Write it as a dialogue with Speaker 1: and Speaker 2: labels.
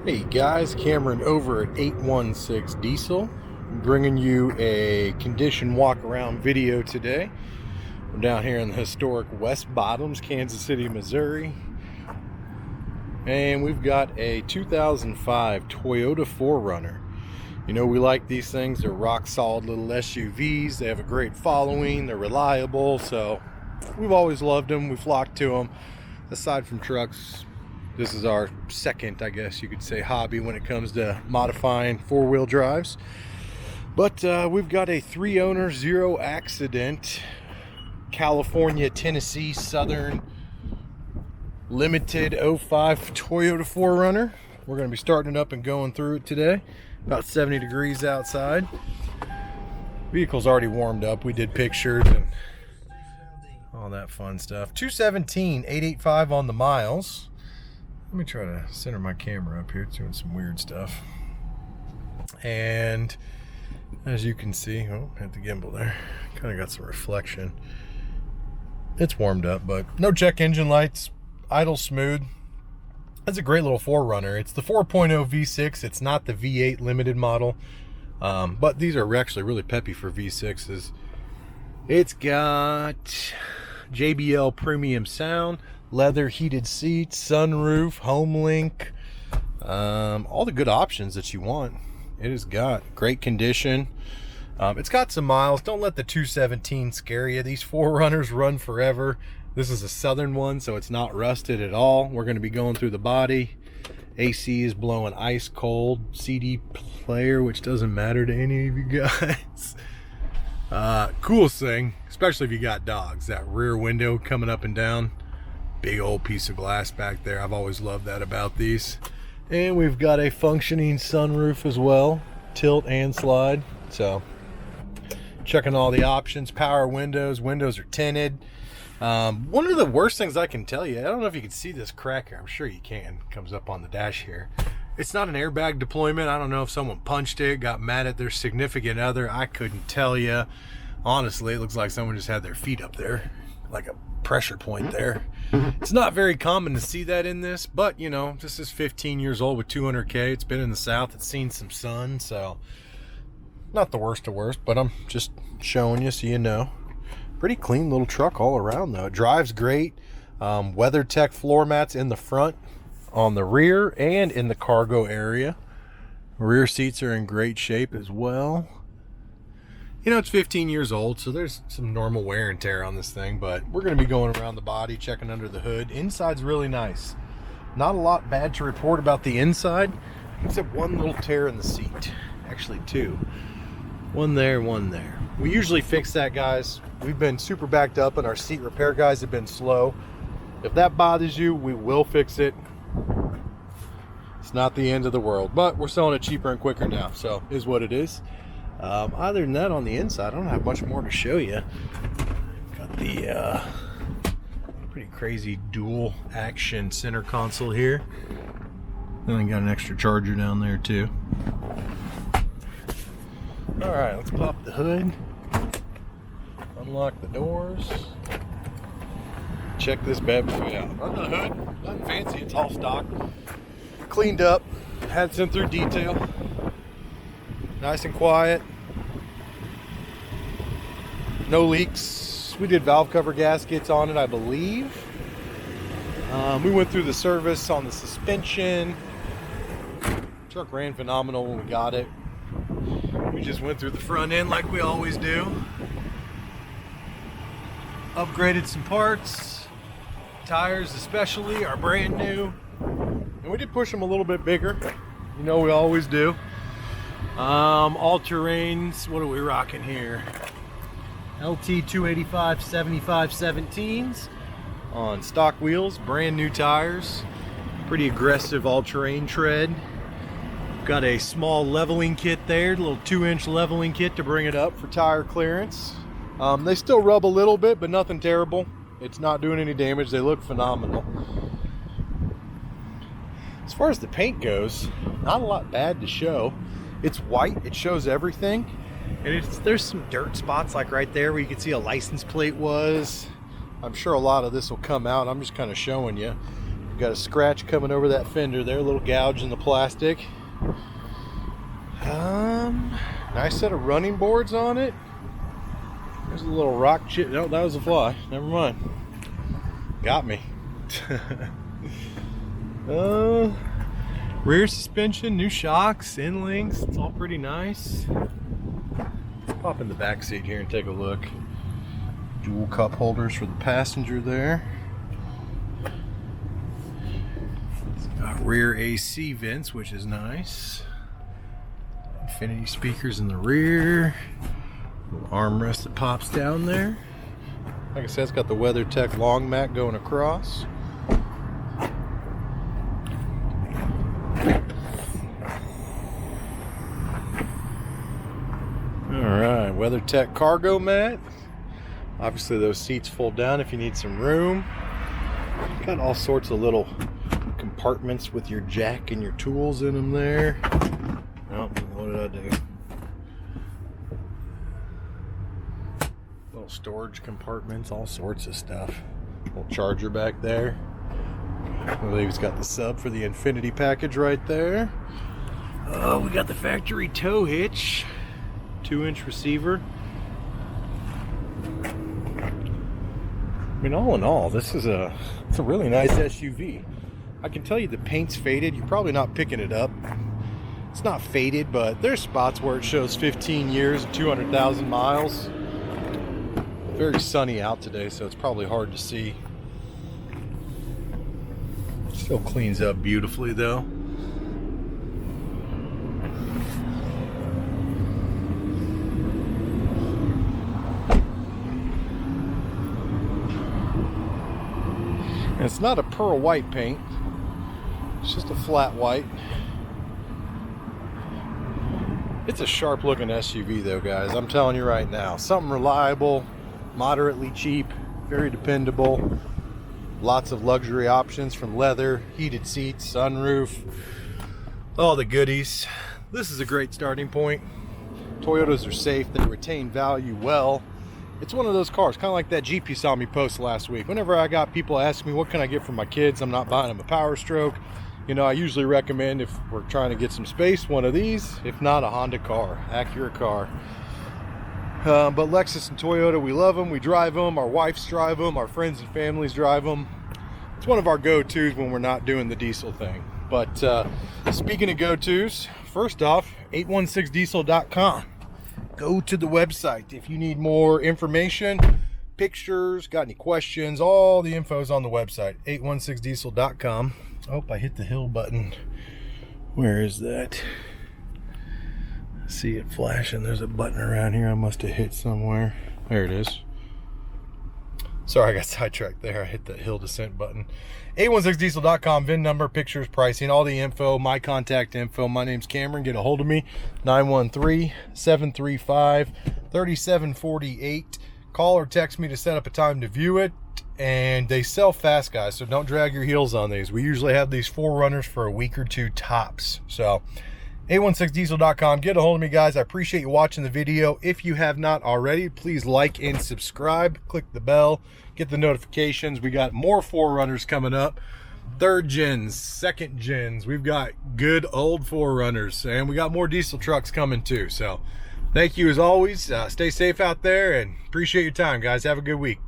Speaker 1: Hey guys, Cameron over at 816 Diesel, bringing you a condition walk around video today. We're down here in the historic West Bottoms, Kansas City, Missouri, and we've got a 2005 Toyota 4Runner. You know, we like these things. They're rock solid little SUVs. They have a great following. They're reliable, so we've always loved them. We flocked to them. Aside from trucks, this is our second, I guess you could say, hobby when it comes to modifying four-wheel drives. But we've got a 3-owner, 0 accident, California, Tennessee, Southern Limited 05 Toyota 4Runner. We're going to be starting it up and going through it today. About 70 degrees outside. Vehicle's already warmed up. We did pictures and all that fun stuff. 217,885 on the miles. Let me try to center my camera up here. It's doing some weird stuff. And as you can see, hit the gimbal there. Kind of got some reflection. It's warmed up, but no check engine lights. Idle smooth. That's a great little 4Runner. It's the 4.0 V6. It's not the V8 limited model. But these are actually really peppy for V6s. It's got JBL premium sound, leather heated seats, sunroof, home link, all the good options that you want. It has got great condition. It's got some miles. Don't let the 217 scare you. These 4Runners run forever. This is a Southern one, so it's not rusted at all. We're going to be going through the body. AC is blowing ice cold. CD player, which doesn't matter to any of you guys. Coolest thing, especially if you got dogs, that rear window coming up and down. Big old piece of glass back there. I've always loved that about these. And we've got a functioning sunroof as well, tilt and slide. So checking all the options. Power windows are tinted. One of the worst things I can tell you, I don't know if you can see this crack here. I'm sure you can. It comes up on the dash here. It's not an airbag deployment. I don't know if someone punched it, got mad at their significant other. I couldn't tell you. Honestly, it looks like someone just had their feet up there, like a pressure point there. It's not very common to see that in this, but you know, this is 15 years old with 200K. It's been in the South. It's seen some sun, so not the worst of worst, but I'm just showing you so you know. Pretty clean little truck all around though. It drives great. WeatherTech floor mats in the front, on the rear, and in the cargo area. Rear seats are in great shape as well. You know, it's 15 years old, so there's some normal wear and tear on this thing, but we're going to be going around the body, checking under the hood. Inside's really nice. Not a lot bad to report about the inside, except one little tear in the seat. Actually two. One there, one there. We usually fix that, guys. We've been super backed up and our seat repair guys have been slow. If that bothers you, we will fix it. It's not the end of the world, but we're selling it cheaper and quicker now, so is what it is. Other than that, on the inside, I don't have much more to show you. Got the pretty crazy dual action center console here. Then I got an extra charger down there too. All right, let's pop the hood, unlock the doors, check this bad boy out. Under the hood, nothing fancy, it's all stock. Cleaned up, had it sent through detail. Nice and quiet. No leaks. We did valve cover gaskets on it, I believe. We went through the service on the suspension. Truck ran phenomenal when we got it. We just went through the front end like we always do. Upgraded some parts. Tires especially are brand new. And we did push them a little bit bigger. You know we always do. All-terrains, what are we rocking here? LT 285 75 17s on stock wheels, brand new tires. Pretty aggressive all-terrain tread. Got a small leveling kit there, a little 2-inch leveling kit to bring it up for tire clearance. They still rub a little bit, but nothing terrible. It's not doing any damage. They look phenomenal. As far as the paint goes, not a lot bad to show. It's white, it shows everything. And there's some dirt spots like right there where you can see a license plate was. I'm sure a lot of this will come out. I'm just kind of showing you. got a scratch coming over that fender there, a little gouge in the plastic. Nice set of running boards on it. There's a little rock chip. No, that was a fly. Never mind. Got me. Rear suspension, new shocks, end links. It's all pretty nice. Let's pop in the back seat here and take a look. Dual cup holders for the passenger there. It's got rear AC vents, which is nice. Infinity speakers in the rear. Little armrest that pops down there. Like I said, it's got the WeatherTech long mat going across. Alright, WeatherTech cargo mat. Obviously those seats fold down if you need some room. Got all sorts of little compartments with your jack and your tools in them there. Oh, what did I do? Little storage compartments, all sorts of stuff. Little charger back there. I believe it's got the sub for the Infinity package right there. Oh, we got the factory tow hitch. 2-inch receiver. I mean, all in all, it's a really nice SUV. I can tell you the paint's faded. You're probably not picking it up. It's not faded, but there's spots where it shows 15 years and 200,000 miles. Very sunny out today, so it's probably hard to see. Still cleans up beautifully though. And it's not a pearl white paint. It's just a flat white. It's a sharp looking SUV though, guys. I'm telling you right now. Something reliable, moderately cheap, very dependable. Lots of luxury options from leather, heated seats, sunroof, all the goodies. This is a great starting point. Toyotas are safe, they retain value well. It's one of those cars, kind of like that Jeep you saw me post last week. Whenever I got people asking me what can I get for my kids, I'm not buying them a Power Stroke. You know, I usually recommend, if we're trying to get some space, one of these. If not, a Honda car, Acura car. But Lexus and Toyota, we love them, we drive them, our wives drive them, our friends and families drive them. It's one of our go-tos when we're not doing the diesel thing. But speaking of go-tos, first off, 816diesel.com. Go to the website if you need more information, pictures, got any questions. All the info is on the website, 816diesel.com. Oh, I hit the hill button. Where is that? See it flashing. There's a button around here I must have hit somewhere. There it is. Sorry, I got sidetracked there. I hit the hill descent button. 816diesel.com, VIN number, pictures, pricing, all the info, my contact info. My name's Cameron. Get a hold of me, 913-735-3748. Call or text me to set up a time to view it. And they sell fast, guys, so don't drag your heels on these. We usually have these 4Runners for a week or two tops. So 816diesel.com. Get a hold of me, guys. I appreciate you watching the video. If you have not already, please like and subscribe. Click the bell. Get the notifications. We got more 4Runners coming up. 3rd gens, 2nd gens. We've got good old 4Runners. And we got more diesel trucks coming too. So thank you as always. Stay safe out there and appreciate your time, guys. Have a good week.